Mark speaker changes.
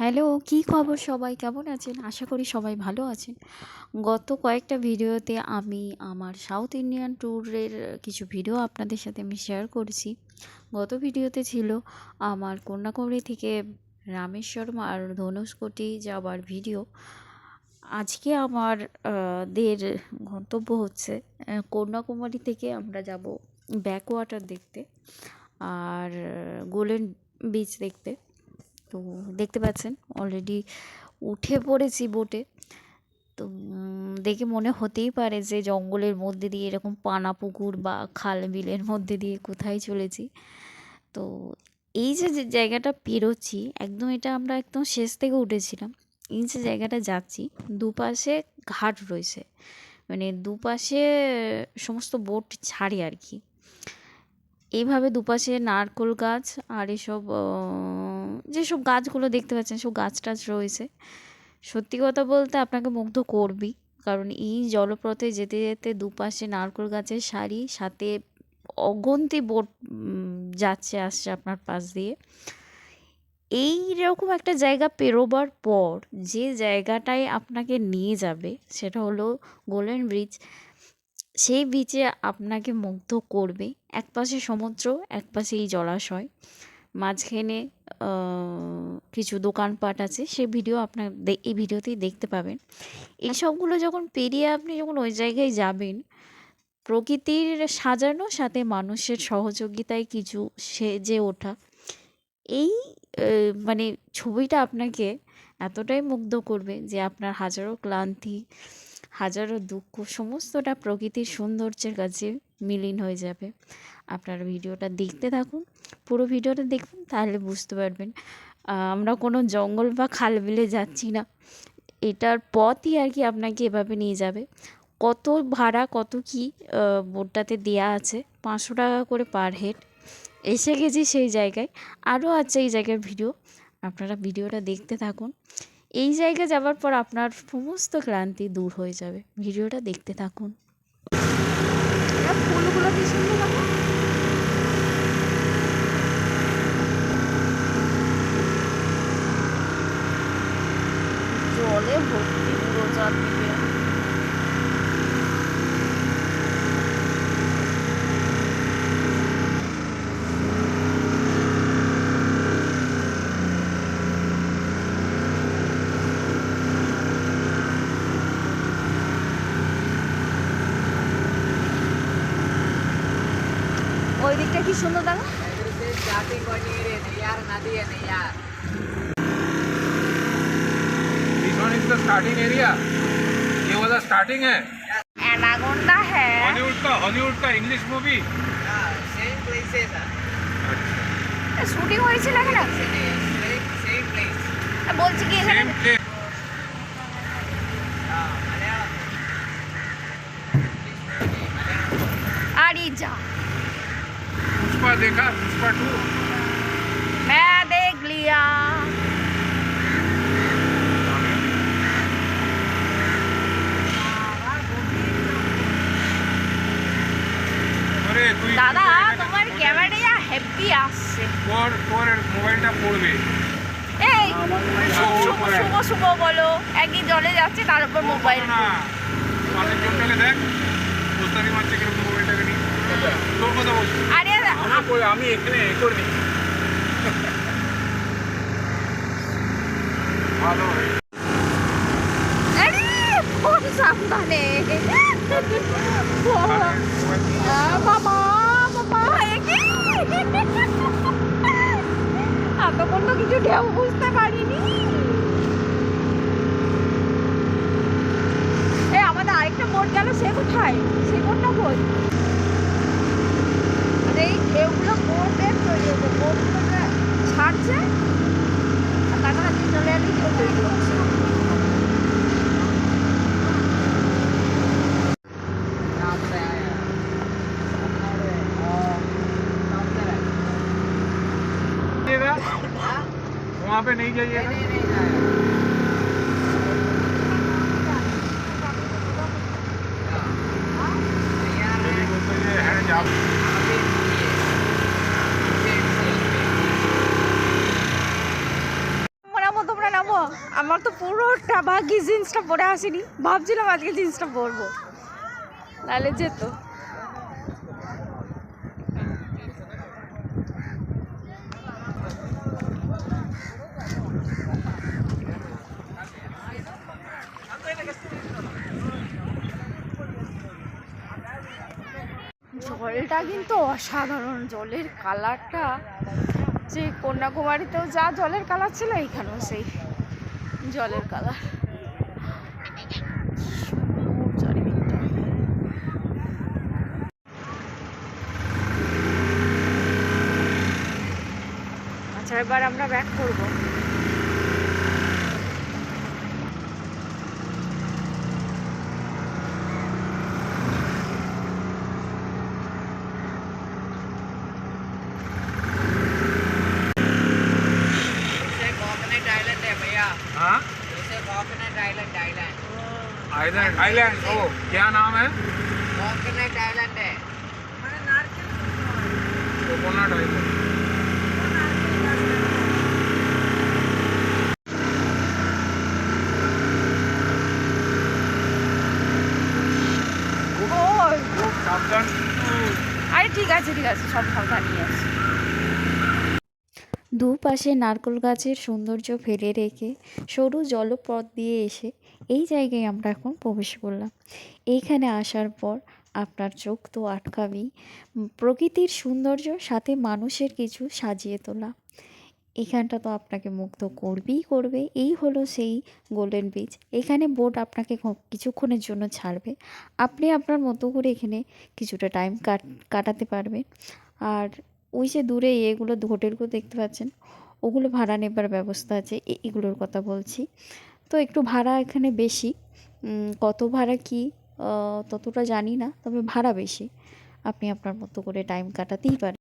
Speaker 1: Hello, কি খবর সবাই? কেমন আছেন? আশা করি সবাই ভালো আছেন। গত কয়েকটা ভিডিওতে আমি আমার সাউথ ইন্ডিয়ান ট্যুরের কিছু ভিডিও আপনাদের সাথে আমি শেয়ার করেছি। গত ভিডিওতে ছিল আমার কন্যাকুমারী থেকে রামেশ্বরম আর ধনুষকোটি যাওয়ার ভিডিও। আজকে আমার দের গন্তব্য হচ্ছে কন্যাকুমারী থেকে আমরা যাব ব্যাকওয়াটার দেখতে আর গোল্ডেন বিচ দেখতে। তো দেখতে পাচ্ছেন অলরেডি উঠে পড়েছি বোটে। তো দেখে মনে হতেই পারে যে জঙ্গলের মধ্যে দিয়ে এরকম পানা পুকুর বা খাল বিলের মধ্যে দিয়ে কোথায় চলেছি। তো এই যে যে জায়গাটা পেরোচ্ছি একদম, এটা আমরা একদম শেষ থেকে উঠেছিলাম। এই যে জায়গাটা যাচ্ছি, দুপাশে ঘাট রয়েছে, মানে দুপাশে সমস্ত বোট ছাড়ে আর কি। এইভাবে দুপাশে নারকেল গাছ আর এসব যেসব গাছগুলো দেখতে পাচ্ছেন সব গাছ টাছ রয়েছে। সত্যি কথা বলতে আপনাকে মুগ্ধ করবেই, কারণ এই জলপথে যেতে যেতে দুপাশে নারকেল গাছের সারি, সাথে অগন্তি বোট যাচ্ছে আসছে আপনার পাশ দিয়ে। এই রকম একটা জায়গা পেরোবার পর যে জায়গাটায় আপনাকে নিয়ে যাবে সেটা হলো গোল্ডেন ব্রিজ। সেই বিচে আপনাকে মুগ্ধ করবে। একপাশে সমুদ্র, একপাশে এই জলাশয়, মাঝখানে কিছু দোকানপাট আছে। সেই ভিডিও আপনার এই ভিডিওতেই দেখতে পাবেন। এই সবগুলো যখন পেরিয়ে আপনি যখন ওই জায়গায় যাবেন, প্রকৃতির সাজানো সাথে মানুষের সহযোগিতায় কিছু সেজে ওঠা, এই মানে ছবিটা আপনাকে এতটাই মুগ্ধ করবে যে আপনার হাজারো ক্লান্তি, হাজারো দুঃখ সমস্তটা প্রকৃতির সৌন্দর্যের কাছে মিলিন হয়ে যাবে। আপনারা ভিডিওটা দেখতে থাকুন, পুরো ভিডিওটা দেখুন, তাহলে বুঝতে পারবেন আমরা কোনো জঙ্গল বা খাল বিলে যাচ্ছি না। এটার পথই আর কি আপনাকে এভাবে নিয়ে যাবে। কত ভাড়া কত কি বোটটাতে দেয়া আছে, 500 টাকা করে পার হেড। এসে গেছি সেই জায়গায়, আরও আছে এই জায়গার ভিডিও, আপনারা ভিডিওটা দেখতে থাকুন। এই জায়গায় যাওয়ার পর আপনার সমস্ত ক্লান্তি দূর হয়ে যাবে। ভিডিওটা দেখতে থাকুন। ফুলগুলো কি সুন্দর লাগে। জলে ভর্তি পুরো চারদিকে। ওই দিকটা কি সুন্দর দেখো।
Speaker 2: This one is the starting area. ये वाला starting है.
Speaker 1: एनाकोंडा है।
Speaker 2: हॉलीवुड का English movie.
Speaker 3: Same places.
Speaker 1: Shooting হয়েছিল এখানে।
Speaker 3: Same place.
Speaker 1: বলছি কি এখানে
Speaker 2: Same place.
Speaker 1: আরে যা,
Speaker 2: पुष्पा देखा? पुष्पा 2.
Speaker 1: मैं देख लिया।
Speaker 2: अरे তুই
Speaker 1: দাদা তোমার ক্যামেরাটা হেভি আসছে।
Speaker 2: তোর মোবাইলটা পড়বে.
Speaker 1: এই শুভ শুভ শুভ বলো, একই জলে যাচ্ছে তার উপর মোবাইল।
Speaker 2: না পাশের জনটাকে দেখ, পোস্টারি মারছে কিরকম মোবাইলটাকে নিয়ে. তোর কথা বলছি.
Speaker 1: আরে
Speaker 2: আমি এখানে এ করিনি. ভালো হয়েছে.
Speaker 1: আরে ফোন সামনে। বাবা বাবা একই এতক্ষণ তো কিছু ঢেউ বুঝতে পারিনি। এই আমাদের আরেকটা বোট গেল, সে কোথায়? সেই বোটটা কই? এই ঢেউগুলো বোটের তৈরি হচ্ছে, বোটগুলোকে ছাড়ছে আর তাছাড়া দিয়ে চলে এলেই ঢেউ তৈরি হচ্ছে।
Speaker 2: वहाँ पे नहीं जाइएगा. है जहाँ
Speaker 1: আমার তো পুরোটা বাকি জিন্সটা পরে আসেনি, ভাবছিলাম আজকে জিন্সটা পরবো, নাহলে যেত। জলটা কিন্তু অসাধারণ, জলের কালারটা যে কন্যাকুমারীতেও যা জলের কালার ছিল এখানেও সেই জলের কালার। চারিদিকটা আচ্ছা, এবার আমরা ব্যাক করবো।
Speaker 3: इसे कोकोनट आइलैंड है भैया,
Speaker 2: हाँ
Speaker 3: इसे coconut island island
Speaker 2: island island ओ क्या नाम है?
Speaker 3: कोकोनट आइलैंड है।
Speaker 2: Coconut island. খুব সাবধান কিন্তু।
Speaker 1: আরে ঠিক আছে ঠিক আছে, সব সাবধানই আছে। দুপাশে নারকেল গাছের সৌন্দর্য ফেলে রেখে সরু জলপথ দিয়ে এসে এই জায়গায় আমরা এখন প্রবেশ করলাম। এইখানে আসার পর আপনার চোখ তো আটকাবেই, প্রকৃতির সৌন্দর্য সাথে মানুষের কিছু সাজিয়ে তোলা, এখানটা তো আপনাকে মুগ্ধ করবেই করবে। এই হলো সেই গোল্ডেন বিচ। এখানে বোট আপনাকে কিছুক্ষণের জন্য ছাড়বে, আপনি আপনার মতো করে এখানে কিছুটা টাইম কাটাতে পারবেন। আর ওই যে দূরে এগুলো হোটেলগুলো দেখতে পাচ্ছেন, ওগুলো ভাড়া নেবার ব্যবস্থা আছে, এগুলোর কথা বলছি। তো একটু ভাড়া এখানে বেশি, কত ভাড়া কি ততটা জানি না, তবে ভাড়া বেশি। আপনি আপনার মতো করে টাইম কাটাতেই পারেন।